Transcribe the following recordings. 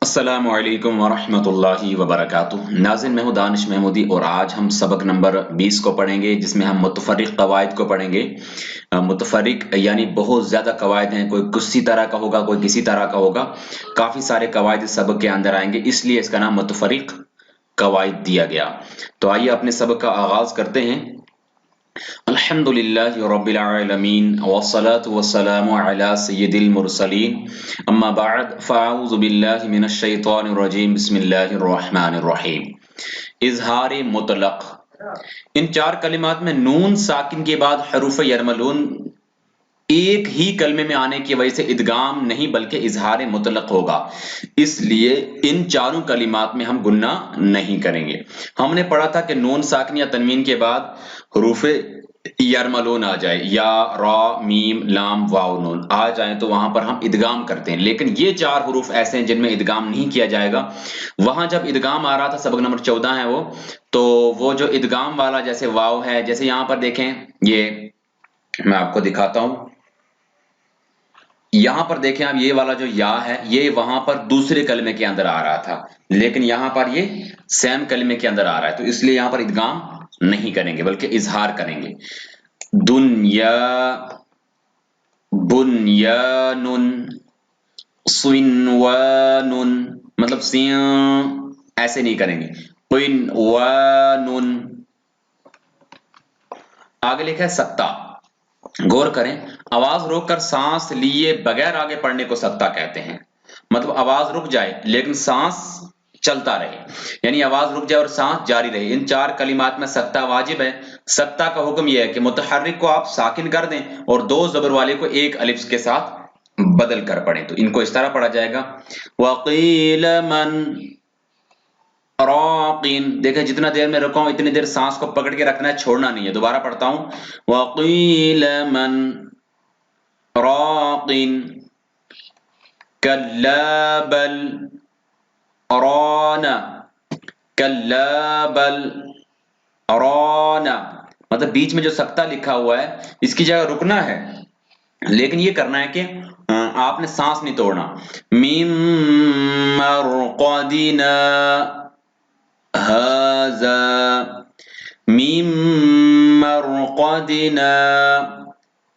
السلام علیکم ورحمۃ اللہ وبرکاتہ۔ ناظرین، میں ہوں دانش محمودی اور آج ہم سبق نمبر 20 کو پڑھیں گے، جس میں ہم متفرق قواعد کو پڑھیں گے۔ متفرق یعنی بہت زیادہ قواعد ہیں، کوئی کسی طرح کا ہوگا، کوئی کسی طرح کا ہوگا، کافی سارے قواعد اس سبق کے اندر آئیں گے، اس لیے اس کا نام متفرق قواعد دیا گیا۔ تو آئیے اپنے سبق کا آغاز کرتے ہیں۔ الحمد للہ رب العالمین والصلاة والسلام علی سید المرسلین، اما بعد فاعوذ باللہ من الشیطان الرجیم، بسم اللہ الرحمن الرحیم۔ اظہار مطلق، ان چار کلمات میں نون ساکن کے بعد حروف یرملون ایک ہی کلمے میں آنے کی وجہ سے ادغام نہیں بلکہ اظہار مطلق ہوگا، اس لیے ان چاروں کلمات میں ہم گنہ نہیں کریں گے۔ ہم نے پڑھا تھا کہ نون ساکن یا تنوین کے بعد حروف یرملون آ جائے، یا را میم لام واو نون آ جائیں تو وہاں پر ہم ادغام کرتے ہیں، لیکن یہ چار حروف ایسے ہیں جن میں ادغام نہیں کیا جائے گا۔ وہاں جب ادغام آ رہا تھا، سبق نمبر 14 ہے وہ، تو وہ جو ادغام والا جیسے واو ہے، جیسے یہاں پر دیکھیں، یہ میں آپ کو دکھاتا ہوں، یہاں پر دیکھیں آپ، یہ والا جو یا ہے یہ وہاں پر دوسرے کلمے کے اندر آ رہا تھا، لیکن یہاں پر یہ سیم کلمے کے اندر آ رہا ہے، تو اس لیے یہاں پر ادغام نہیں کریں گے بلکہ اظہار کریں گے۔ دنیا، بنیان، صنوان، مطلب سین ایسے نہیں کریں گے، قنوان۔ آگے لکھا ہے سکتہ، غور کریں، آواز روک کر سانس لیے بغیر آگے پڑھنے کو سکتہ کہتے ہیں۔ مطلب آواز رک جائے لیکن سانس چلتا رہے، یعنی آواز رک جائے اور سانس جاری رہے۔ ان چار کلمات میں سکتہ واجب ہے۔ سکتہ کا حکم یہ ہے کہ متحرک کو آپ ساکن کر دیں اور دو زبر والے کو ایک الف کے ساتھ بدل کر پڑھیں، تو ان کو اس طرح پڑھا جائے گا، وَقِيلَ مَنْ راقٍ۔ دیکھیں جتنا دیر میں رکا ہوں اتنی دیر سانس کو پکڑ کے رکھنا ہے، چھوڑنا نہیں ہے۔ دوبارہ پڑھتا ہوں، وَقِيلَ مَنْ راقٍ كَلَّا بَلْ رَانَ، كَلَّا بَلْ رَانَ، مطلب بیچ میں جو سکتہ لکھا ہوا ہے اس کی جگہ رکنا ہے، لیکن یہ کرنا ہے کہ آپ نے سانس نہیں توڑنا۔ مِن مَرْقَدِنَا هَذَا، مِن مَرْقَدِنَا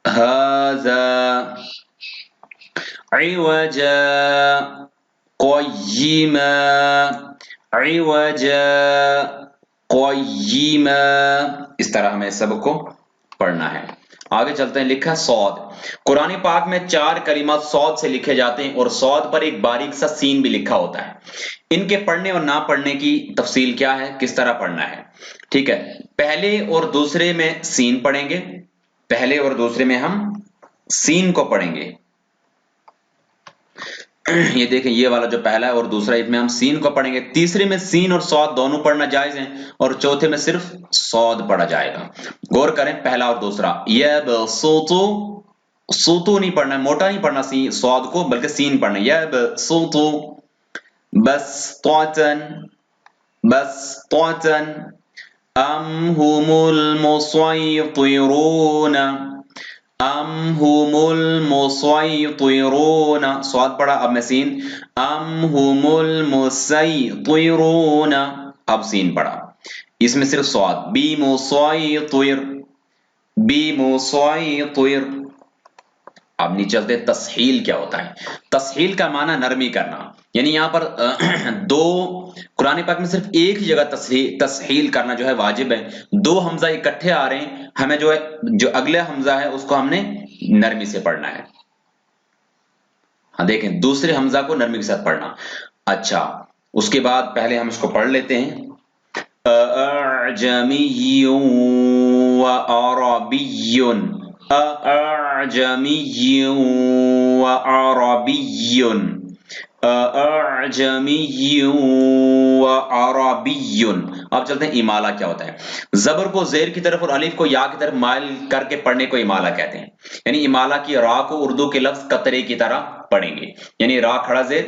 هَذَا، عِوَجًا قَيِّمًا، عِوَجًا قَيِّمًا، اس طرح ہمیں سب کو پڑھنا ہے۔ آگے چلتے ہیں، لکھا صاد۔ قرآن پاک میں چار کلمات صاد سے لکھے جاتے ہیں اور صاد پر ایک باریک سا سین بھی لکھا ہوتا ہے۔ ان کے پڑھنے اور نہ پڑھنے کی تفصیل کیا ہے، کس طرح پڑھنا ہے، ٹھیک ہے۔ پہلے اور دوسرے میں سین پڑھیں گے، پہلے اور دوسرے میں ہم سین کو پڑھیں گے۔ یہ دیکھیں، یہ والا جو پہلا ہے اور دوسرا، اس میں ہم سین کو پڑھیں گے۔ تیسرے میں سین اور صاد دونوں پڑھنا جائز ہیں، اور چوتھے میں صرف صاد پڑھا جائے گا۔ غور کریں، پہلا اور دوسرا، یبسطو، سوتو نہیں پڑھنا ہے، موٹا نہیں پڑھنا صاد کو، بلکہ سین پڑھنا ہے، یبسطو، بسطتن، بسطتن، ام هم المسيطرون، ام هم المسيطرون، صاد پڑھا، اب میں سین، ام هم المسيطرون، اب سین پڑھا، اس میں صرف صاد، بمسيطر، بمسيطر۔ اب نہیں چلتے تسہیل کیا ہوتا ہے۔ تسہیل کا معنی نرمی کرنا، یعنی یہاں پر دو، قرآن پاک میں صرف ایک ہی جگہ تسہیل کرنا جو ہے واجب ہے۔ دو حمزہ اکٹھے آ رہے ہیں، ہمیں جو ہے جو اگلا حمزہ ہے اس کو ہم نے نرمی سے پڑھنا ہے۔ ہاں دیکھیں، دوسرے حمزہ کو نرمی کے ساتھ پڑھنا۔ اچھا، اس کے بعد پہلے ہم اس کو پڑھ لیتے ہیں، اعجمی و عربی، اعجمی و عربی، اعجمی و عربی۔ اب چلتے ہیں امالہ کیا ہوتا ہے۔ زبر کو زیر کی طرف اور الف کو یا کی طرف مائل کر کے پڑھنے کو امالہ کہتے ہیں، یعنی امالہ کی را کو اردو کے لفظ قطرے کی طرح پڑھیں گے، یعنی را کھڑا زیر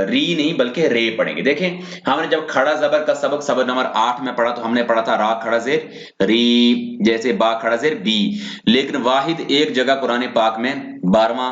ری نہیں بلکہ رے پڑھیں گے۔ دیکھیں، ہم نے جب کھڑا زبر کا سبق نمبر 8 میں پڑھا تو ہم نے پڑھا تھا را کھڑا زیر ری، جیسے با کھڑا زیر بی، لیکن واحد ایک جگہ قرآن پاک میں 12واں